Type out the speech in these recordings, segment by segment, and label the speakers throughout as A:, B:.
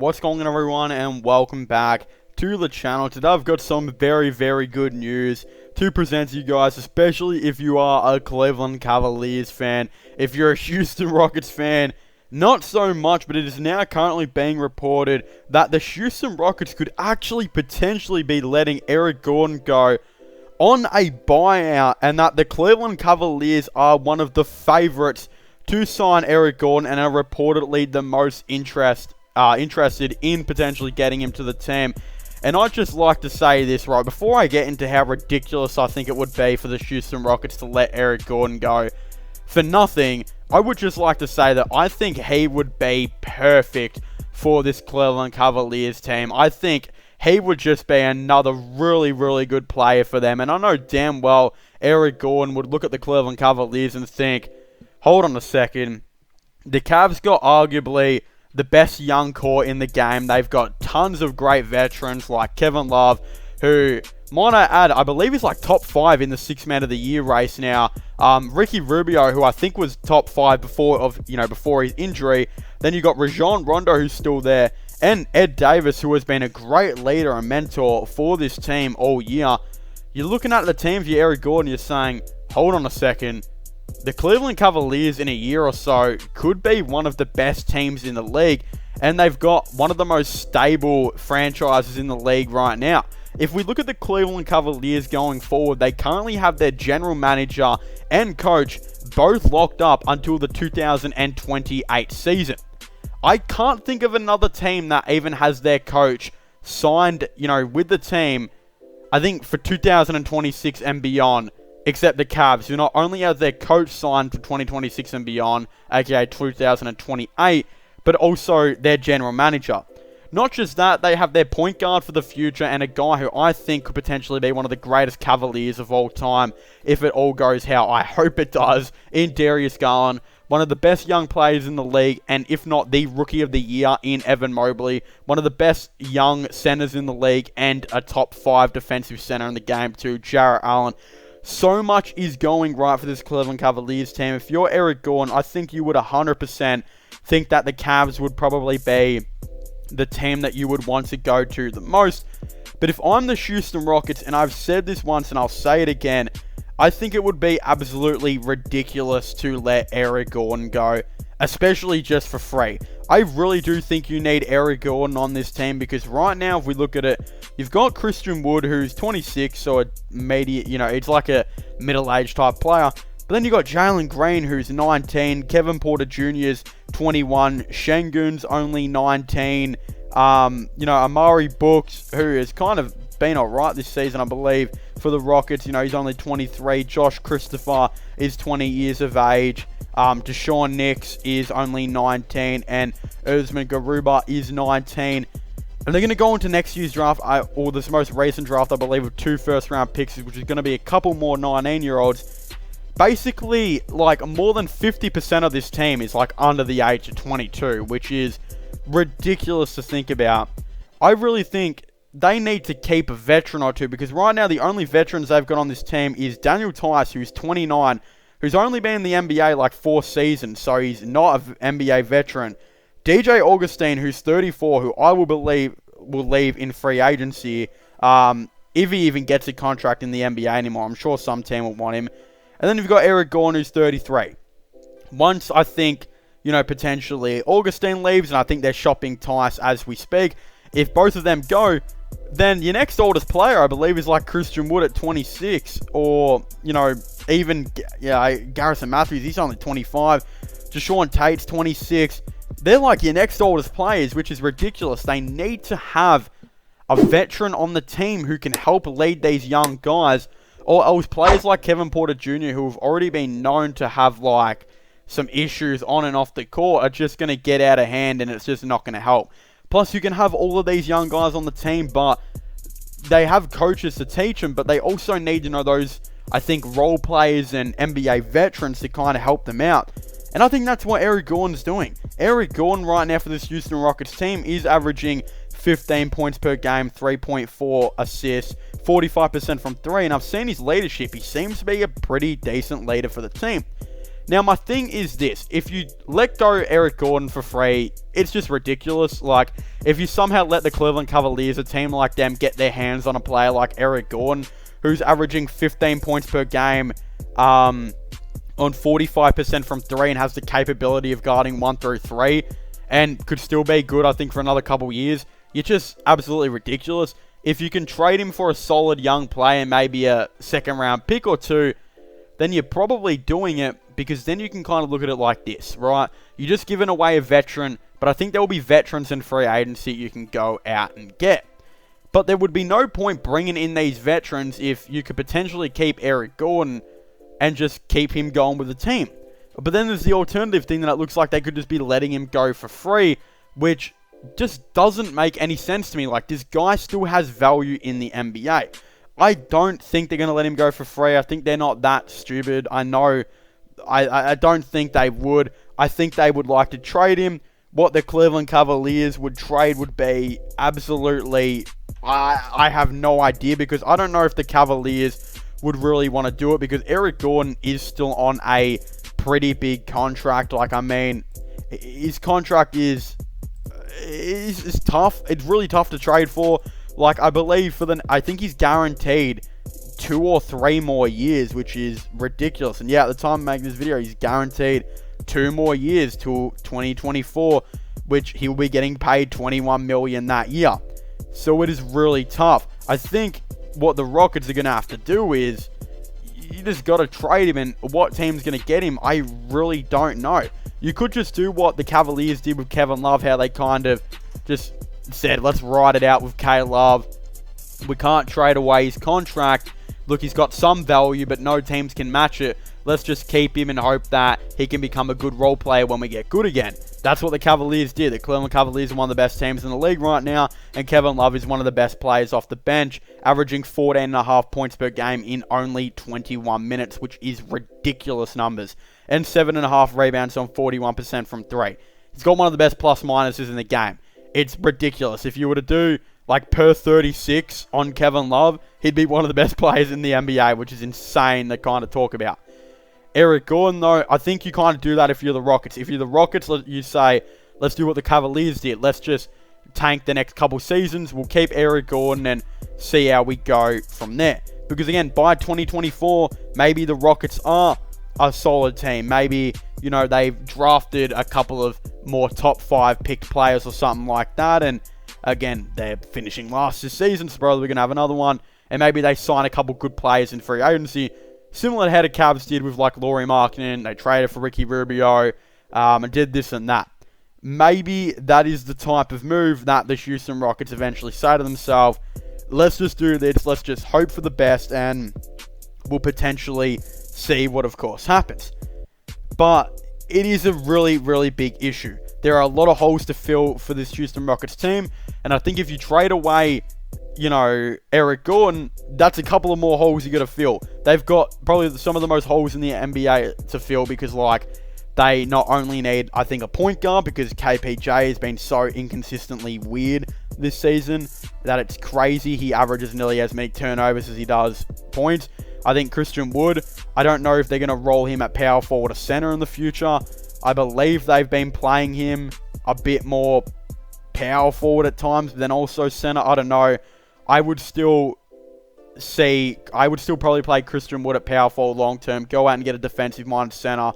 A: What's going on, everyone, and welcome back to the channel. Today I've got some very good news to present to you guys, especially if you are a Cleveland Cavaliers fan. If you're a Houston Rockets fan, not so much, but it is now currently being reported that the Houston Rockets could actually potentially be letting Eric Gordon go on a buyout, and that the Cleveland Cavaliers are one of the favorites to sign Eric Gordon and are reportedly the most interested in potentially getting him to the team. And I'd just like to say this right before I get into how ridiculous I think it would be for the Houston Rockets to let Eric Gordon go for nothing. I would just like to say that I think he would be perfect for this Cleveland Cavaliers team. I think he would just be another really good player for them. And I know damn well Eric Gordon would look at the Cleveland Cavaliers and think, hold on a second, the Cavs got arguably the best young core in the game. They've got tons of great veterans like Kevin Love, who, might I add, I believe he's like top 5 in the 6th Man of the Year race now. Ricky Rubio, who I think was top 5 before his injury. Then you got Rajon Rondo, who's still there, and Ed Davis, who has been a great leader and mentor for this team all year. You're looking at the team for Eric Gordon, you're saying, hold on a second. The Cleveland Cavaliers in a year or so could be one of the best teams in the league, and they've got one of the most stable franchises in the league right now. If we look at the Cleveland Cavaliers going forward, they currently have their general manager and coach both locked up until the 2028 season. I can't think of another team that even has their coach signed, with the team, I think for 2026 and beyond. Except the Cavs, who not only have their coach signed for 2026 and beyond, aka 2028, but also their general manager. Not just that, they have their point guard for the future and a guy who I think could potentially be one of the greatest Cavaliers of all time, if it all goes how I hope it does, in Darius Garland, one of the best young players in the league, and if not the Rookie of the Year in Evan Mobley, one of the best young centers in the league, and a top 5 defensive center in the game too, Jarrett Allen. So much is going right for this Cleveland Cavaliers team. If you're Eric Gordon, I think you would 100% think that the Cavs would probably be the team that you would want to go to the most. But if I'm the Houston Rockets, and I've said this once and I'll say it again, I think it would be absolutely ridiculous to let Eric Gordon go, especially just for free. I really do think you need Eric Gordon on this team, because right now, if we look at it, you've got Christian Wood, who's 26, so it's like a middle-aged type player. But then you got Jalen Green, who's 19, Kevin Porter Jr.'s 21, Şengün's only 19, Amari Brooks, who has kind of been alright this season, I believe, for the Rockets. He's only 23. Josh Christopher is 20 years of age. Deshaun Nix is only 19, and Usman Garuba is 19. And they're going to go into next year's draft, or this most recent draft, I believe, with 2 first-round picks, which is going to be a couple more 19-year-olds. Basically, like, more than 50% of this team is, like, under the age of 22, which is ridiculous to think about. I really think they need to keep a veteran or two, because right now the only veterans they've got on this team is Daniel Tice, who's 29, who's only been in the NBA like 4 seasons, so he's not an NBA veteran. DJ Augustine, who's 34, who I will believe will leave in free agency, if he even gets a contract in the NBA anymore. I'm sure some team will want him. And then you've got Eric Gordon, who's 33. Once, I think, potentially Augustine leaves, and I think they're shopping Tice as we speak, if both of them go, then your next oldest player, I believe, is like Christian Wood at 26, or, even Garrison Matthews, he's only 25. Deshaun Tate's 26. They're like your next oldest players, which is ridiculous. They need to have a veteran on the team who can help lead these young guys, or else players like Kevin Porter Jr., who have already been known to have like some issues on and off the court, are just going to get out of hand, and it's just not going to help. Plus, you can have all of these young guys on the team, but they have coaches to teach them, but they also need to know those, I think, role players and NBA veterans to kind of help them out. And I think that's what Eric Gordon's doing. Eric Gordon right now for this Houston Rockets team is averaging 15 points per game, 3.4 assists, 45% from 3. And I've seen his leadership. He seems to be a pretty decent leader for the team. Now, my thing is this. If you let go Eric Gordon for free, it's just ridiculous. Like, if you somehow let the Cleveland Cavaliers, a team like them, get their hands on a player like Eric Gordon, who's averaging 15 points per game on 45% from 3 and has the capability of guarding 1 through 3 and could still be good, I think, for another couple years, you're just absolutely ridiculous. If you can trade him for a solid young player, maybe a second-round pick or 2, then you're probably doing it, because then you can kind of look at it like this, right? You're just giving away a veteran, but I think there will be veterans in free agency you can go out and get. But there would be no point bringing in these veterans if you could potentially keep Eric Gordon and just keep him going with the team. But then there's the alternative thing that it looks like they could just be letting him go for free, which just doesn't make any sense to me. Like, this guy still has value in the NBA. I don't think they're going to let him go for free. I think they're not that stupid. I know. I don't think they would. I think they would like to trade him. What the Cleveland Cavaliers would trade would be absolutely... I have no idea, because I don't know if the Cavaliers would really want to do it, because Eric Gordon is still on a pretty big contract. Like, I mean, his contract is tough. It's really tough to trade for. Like, I believe I think he's guaranteed 2 or 3 more years, which is ridiculous. And yeah, at the time of making this video, he's guaranteed 2 more years till 2024, which he will be getting paid $21 million that year. So it is really tough. I think what the Rockets are going to have to do is, you just got to trade him, and what team's going to get him, I really don't know. You could just do what the Cavaliers did with Kevin Love, how they kind of just said, let's ride it out with K Love. We can't trade away his contract. Look, he's got some value, but no teams can match it. Let's just keep him and hope that he can become a good role player when we get good again. That's what the Cavaliers did. The Cleveland Cavaliers are one of the best teams in the league right now, and Kevin Love is one of the best players off the bench, averaging 14.5 points per game in only 21 minutes, which is ridiculous numbers, and 7.5 rebounds on 41% from 3. He's got one of the best plus-minuses in the game. It's ridiculous. If you were to do like per 36 on Kevin Love, he'd be one of the best players in the NBA, which is insane to kind of talk about. Eric Gordon, though, I think you kind of do that if you're the Rockets. If you're the Rockets, you say, let's do what the Cavaliers did. Let's just tank the next couple seasons. We'll keep Eric Gordon and see how we go from there. Because, again, by 2024, maybe the Rockets are a solid team. Maybe, you know, they've drafted a couple of more top 5 picked players or something like that. And, again, they're finishing last this season, so probably we're going to have another one. And maybe they sign a couple good players in free agency, similar to how the Cavs did with, like, Lauri Markkanen. They traded for Ricky Rubio and did this and that. Maybe that is the type of move that the Houston Rockets eventually say to themselves, let's just do this, let's just hope for the best, and we'll potentially see what, of course, happens. But it is a really, really big issue. There are a lot of holes to fill for this Houston Rockets team, and I think if you trade away, you know, Eric Gordon, that's a couple of more holes you got to fill. They've got probably some of the most holes in the NBA to fill, because, like, they not only need, I think, a point guard, because KPJ has been so inconsistently weird this season that it's crazy. He averages nearly as many turnovers as he does points. I think Christian Wood, I don't know if they're going to roll him at power forward or center in the future. I believe they've been playing him a bit more power forward at times, but then also center. I don't know. I would still probably play Christian Wood at power forward long term. Go out and get a defensive-minded center.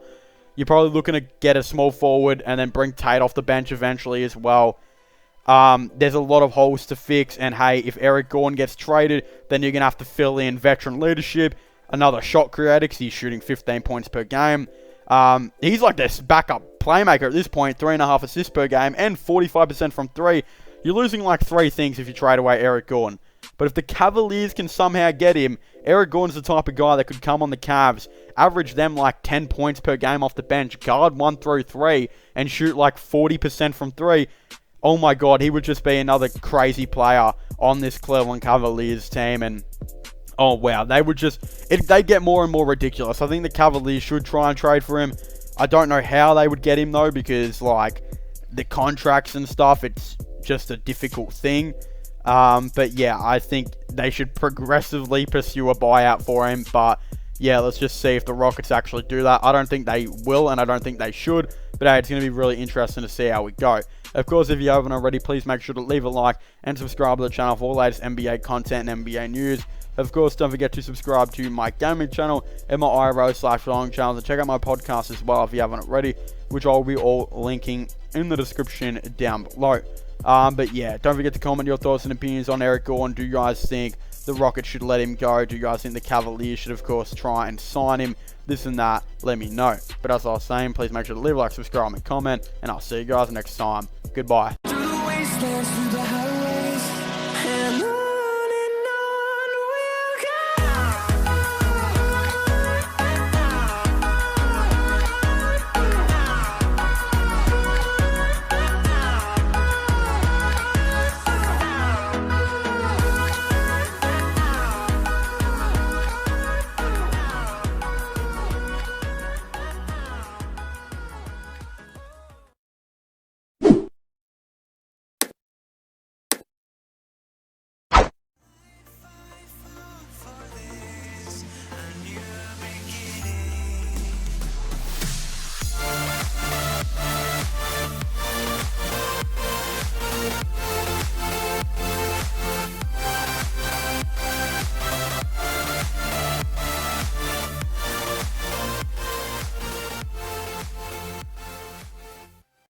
A: You're probably looking to get a small forward and then bring Tate off the bench eventually as well. There's a lot of holes to fix, and hey, if Eric Gordon gets traded, then you're going to have to fill in veteran leadership, another shot creator, because he's shooting 15 points per game. He's like this backup playmaker at this point, 3.5 assists per game, and 45% from 3. You're losing like 3 things if you trade away Eric Gordon. But if the Cavaliers can somehow get him, Eric Gordon's the type of guy that could come on the Cavs, average them like 10 points per game off the bench, guard 1 through 3, and shoot like 40% from 3. Oh my god, he would just be another crazy player on this Cleveland Cavaliers team. And oh wow, they would just, they get more and more ridiculous. I think the Cavaliers should try and trade for him. I don't know how they would get him though, because like the contracts and stuff, it's just a difficult thing. But yeah, I think they should progressively pursue a buyout for him. But yeah, let's just see if the Rockets actually do that. I don't think they will, and I don't think they should. But hey, it's going to be really interesting to see how we go. Of course, if you haven't already, please make sure to leave a like and subscribe to the channel for all the latest NBA content and NBA news. Of course, don't forget to subscribe to my gaming channel and my IRO/vlogging channel, and check out my podcast as well if you haven't already, which I'll be all linking in the description down below. But yeah, don't forget to comment your thoughts and opinions on Eric Gordon. Do you guys think the Rockets should let him go? Do you guys think the Cavaliers should, of course, try and sign him? This and that, let me know. But as I was saying, please make sure to leave a like, subscribe, and comment, and I'll see you guys next time. Goodbye.